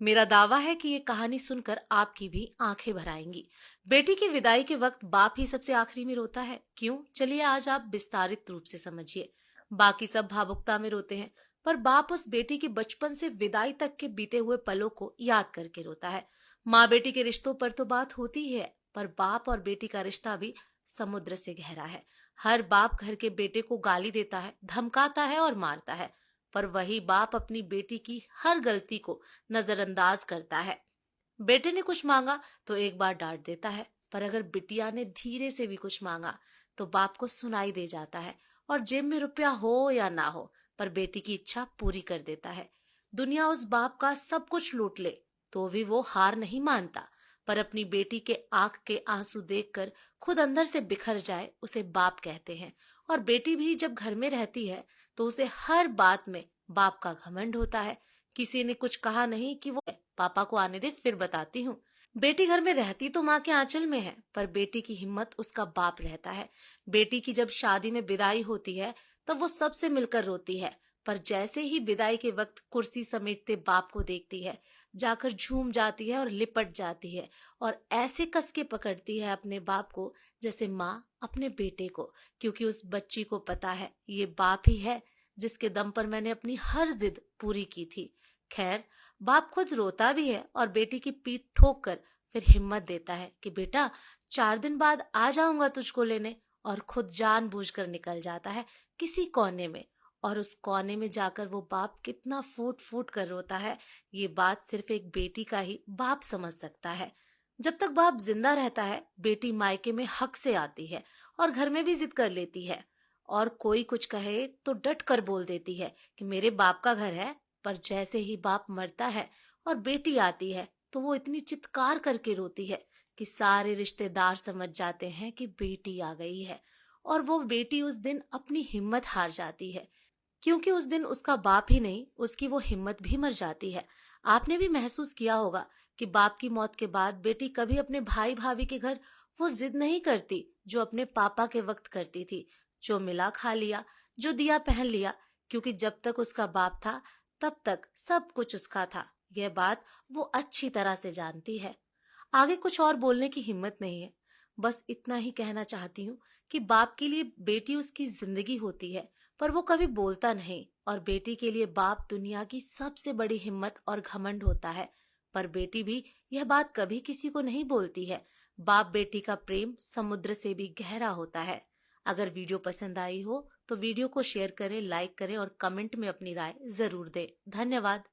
मेरा दावा है कि ये कहानी सुनकर आपकी भी आंखें भर आएंगी। बेटी की विदाई के वक्त बाप ही सबसे आखिरी में रोता है। क्यों? चलिए आज आप विस्तारित रूप से समझिए। बाकी सब भावुकता में रोते हैं, पर बाप उस बेटी की बचपन से विदाई तक के बीते हुए पलों को याद करके रोता है। माँ बेटी के रिश्तों पर तो बात होती ही है, पर बाप और बेटी का रिश्ता भी समुद्र से गहरा है। हर बाप घर के बेटे को गाली देता है, धमकाता है और मारता है, पर वही बाप अपनी बेटी की हर गलती को नजरअंदाज करता है। बेटे ने कुछ मांगा तो एक बार डांट देता है, पर अगर बिटिया ने धीरे से भी कुछ मांगा तो बाप को सुनाई दे जाता है और जेब में रुपया हो या ना हो, पर बेटी की इच्छा पूरी कर देता है। दुनिया उस बाप का सब कुछ लूट ले तो भी वो हार नहीं मानता, पर अपनी बेटी के आंख के आंसू देखकर खुद अंदर से बिखर जाए उसे बाप कहते हैं। और बेटी भी जब घर में रहती है तो उसे हर बात में बाप का घमंड होता है। किसी ने कुछ कहा नहीं कि वो पापा को आने दे फिर बताती हूँ। बेटी घर में रहती तो माँ के आंचल में है, पर बेटी की हिम्मत उसका बाप रहता है। बेटी की जब शादी में विदाई होती है तब वो सबसे मिलकर रोती है, पर जैसे ही विदाई के वक्त कुर्सी समेटते बाप को देखती है, जाकर झूम जाती है और लिपट जाती है और ऐसे कस के पकड़ती है अपने बाप को जैसे माँ अपने बेटे को, क्योंकि उस बच्ची को पता है ये बाप ही है जिसके दम पर मैंने अपनी हर जिद पूरी की थी। खैर, बाप खुद रोता भी है और बेटी की पीठ ठोक कर फिर हिम्मत देता है कि बेटा 4 दिन बाद आ जाऊंगा तुझको लेने, और खुद जानबूझकर निकल जाता है किसी कोने में। और उस कोने में जाकर वो बाप कितना फूट फूट कर रोता है, ये बात सिर्फ एक बेटी का ही बाप समझ सकता है। जब तक बाप जिंदा रहता है बेटी मायके में हक से आती है और घर में भी जिद कर लेती है, और कोई कुछ कहे तो डट कर बोल देती है कि मेरे बाप का घर है। पर जैसे ही बाप मरता है और बेटी आती है तो वो इतनी चित्कार करके रोती है कि सारे रिश्तेदार समझ जाते हैं कि बेटी आ गई है। और वो बेटी उस दिन अपनी हिम्मत हार जाती है, क्योंकि उस दिन उसका बाप ही नहीं उसकी वो हिम्मत भी मर जाती है। आपने भी महसूस किया होगा कि बाप की मौत के बाद बेटी कभी अपने भाई भाभी के घर वो जिद नहीं करती जो अपने पापा के वक्त करती थी। जो मिला खा लिया, जो दिया पहन लिया, क्योंकि जब तक उसका बाप था तब तक सब कुछ उसका था। यह बात वो अच्छी तरह से जानती है। आगे कुछ और बोलने की हिम्मत नहीं है। बस इतना ही कहना चाहती हूँ कि बाप के लिए बेटी उसकी जिंदगी होती है, पर वो कभी बोलता नहीं। और बेटी के लिए बाप दुनिया की सबसे बड़ी हिम्मत और घमंड होता है, पर बेटी भी यह बात कभी किसी को नहीं बोलती है। बाप बेटी का प्रेम समुद्र से भी गहरा होता है। अगर वीडियो पसंद आई हो तो वीडियो को शेयर करें, लाइक करें और कमेंट में अपनी राय जरूर दें। धन्यवाद।